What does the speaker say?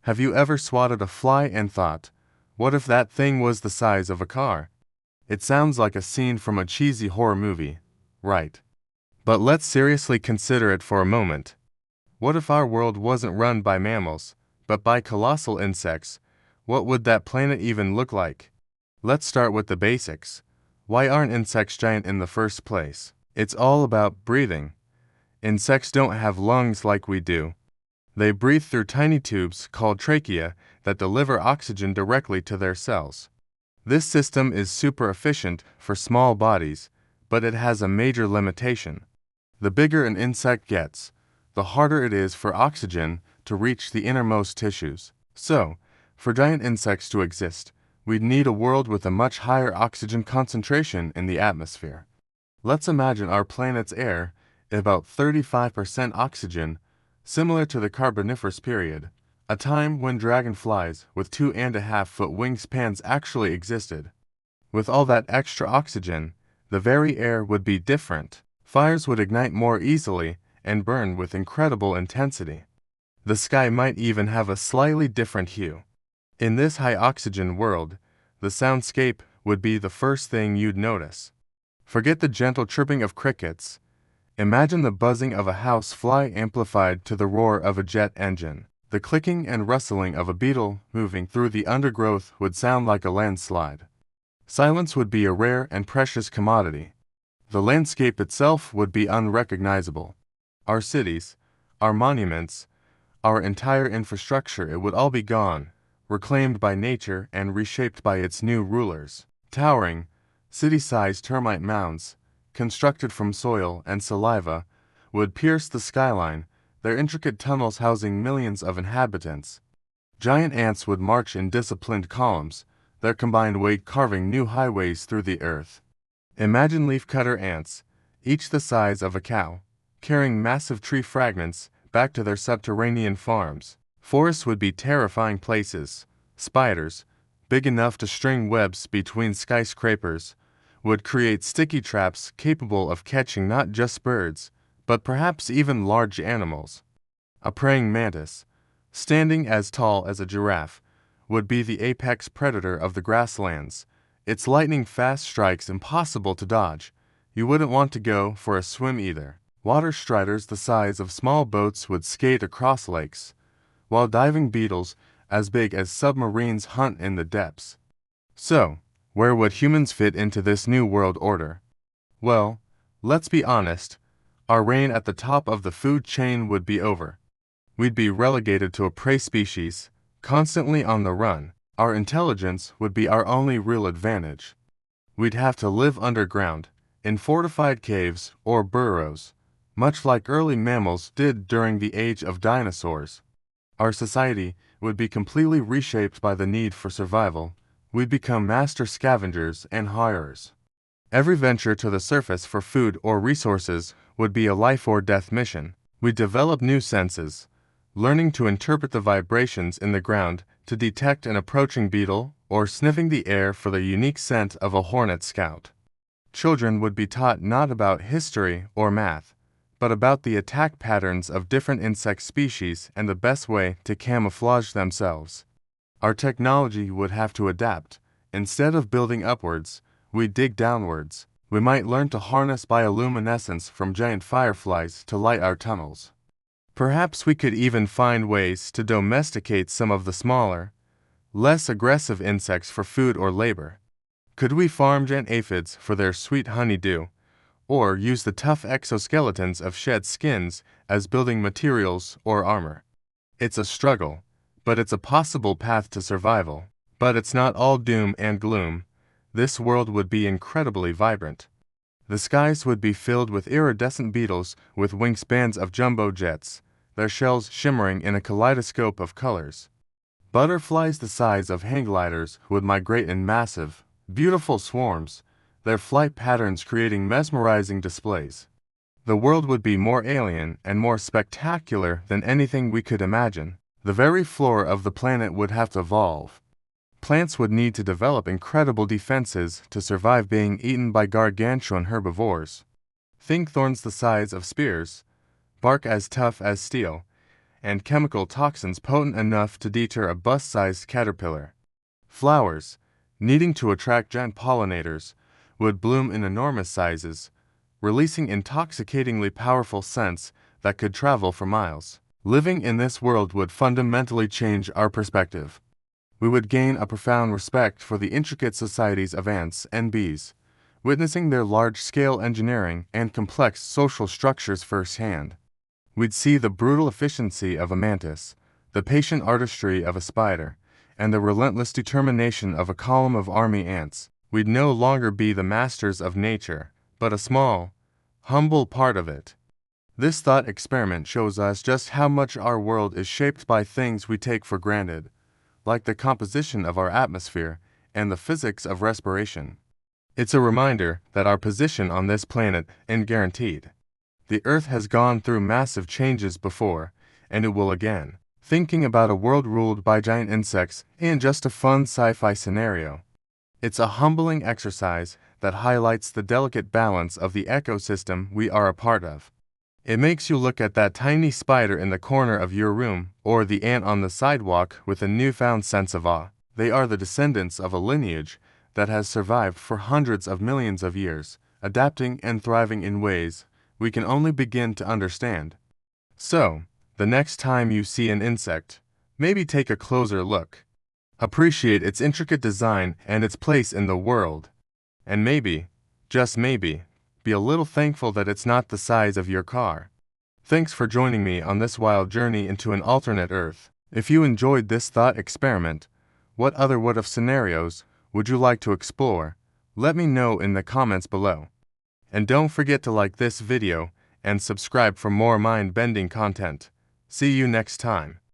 Have you ever swatted a fly and thought, what if that thing was the size of a car? It sounds like a scene from a cheesy horror movie, right? But let's seriously consider it for a moment. What if our world wasn't run by mammals, but by colossal insects? What would that planet even look like? Let's start with the basics. Why aren't insects giant in the first place? It's all about breathing. Insects don't have lungs like we do. They breathe through tiny tubes called trachea that deliver oxygen directly to their cells. This system is super efficient for small bodies, but it has a major limitation. The bigger an insect gets, the harder it is for oxygen to reach the innermost tissues. So, for giant insects to exist, we'd need a world with a much higher oxygen concentration in the atmosphere. Let's imagine our planet's air is about 35% oxygen, similar to the Carboniferous period, a time when dragonflies with 2.5-foot wingspans actually existed. With all that extra oxygen, the very air would be different. Fires would ignite more easily and burn with incredible intensity. The sky might even have a slightly different hue. In this high-oxygen world, the soundscape would be the first thing you'd notice. Forget the gentle chirping of crickets. Imagine the buzzing of a housefly amplified to the roar of a jet engine. The clicking and rustling of a beetle moving through the undergrowth would sound like a landslide. Silence would be a rare and precious commodity. The landscape itself would be unrecognizable. Our cities, our monuments, our entire infrastructure, it would all be gone, reclaimed by nature and reshaped by its new rulers. Towering, city-sized termite mounds, constructed from soil and saliva, would pierce the skyline, their intricate tunnels housing millions of inhabitants. Giant ants would march in disciplined columns, their combined weight carving new highways through the earth. Imagine leafcutter ants, each the size of a cow, carrying massive tree fragments back to their subterranean farms. Forests would be terrifying places. Spiders, big enough to string webs between skyscrapers, would create sticky traps capable of catching not just birds, but perhaps even large animals. A praying mantis, standing as tall as a giraffe, would be the apex predator of the grasslands, its lightning-fast strikes impossible to dodge. You wouldn't want to go for a swim either. Water striders the size of small boats would skate across lakes, while diving beetles as big as submarines hunt in the depths. So, where would humans fit into this new world order? Well, let's be honest, our reign at the top of the food chain would be over. We'd be relegated to a prey species, constantly on the run. Our intelligence would be our only real advantage. We'd have to live underground, in fortified caves or burrows, much like early mammals did during the age of dinosaurs. Our society would be completely reshaped by the need for survival. We'd become master scavengers and hirers. Every venture to the surface for food or resources would be a life or death mission. We'd develop new senses, learning to interpret the vibrations in the ground to detect an approaching beetle or sniffing the air for the unique scent of a hornet scout. Children would be taught not about history or math, but about the attack patterns of different insect species and the best way to camouflage themselves. Our technology would have to adapt. Instead of building upwards, we'd dig downwards. We might learn to harness bioluminescence from giant fireflies to light our tunnels. Perhaps we could even find ways to domesticate some of the smaller, less aggressive insects for food or labor. Could we farm giant aphids for their sweet honeydew, or use the tough exoskeletons of shed skins as building materials or armor? It's a struggle, but it's a possible path to survival. But it's not all doom and gloom. This world would be incredibly vibrant. The skies would be filled with iridescent beetles with wingspans of jumbo jets, their shells shimmering in a kaleidoscope of colors. Butterflies the size of hang gliders would migrate in massive, beautiful swarms, their flight patterns creating mesmerizing displays. The world would be more alien and more spectacular than anything we could imagine. The very floor of the planet would have to evolve. Plants would need to develop incredible defenses to survive being eaten by gargantuan herbivores. Think thorns the size of spears, bark as tough as steel, and chemical toxins potent enough to deter a bus-sized caterpillar. Flowers, needing to attract giant pollinators, would bloom in enormous sizes, releasing intoxicatingly powerful scents that could travel for miles. Living in this world would fundamentally change our perspective. We would gain a profound respect for the intricate societies of ants and bees, witnessing their large-scale engineering and complex social structures firsthand. We'd see the brutal efficiency of a mantis, the patient artistry of a spider, and the relentless determination of a column of army ants. We'd no longer be the masters of nature, but a small, humble part of it. This thought experiment shows us just how much our world is shaped by things we take for granted, like the composition of our atmosphere and the physics of respiration. It's a reminder that our position on this planet isn't guaranteed. The Earth has gone through massive changes before, and it will again. Thinking about a world ruled by giant insects isn't just a fun sci-fi scenario. It's a humbling exercise that highlights the delicate balance of the ecosystem we are a part of. It makes you look at that tiny spider in the corner of your room or the ant on the sidewalk with a newfound sense of awe. They are the descendants of a lineage that has survived for hundreds of millions of years, adapting and thriving in ways we can only begin to understand. So, the next time you see an insect, maybe take a closer look. Appreciate its intricate design and its place in the world. And maybe, just maybe, be a little thankful that it's not the size of your car. Thanks for joining me on this wild journey into an alternate Earth. If you enjoyed this thought experiment, what other what-if scenarios would you like to explore? Let me know in the comments below. And don't forget to like this video and subscribe for more mind-bending content. See you next time.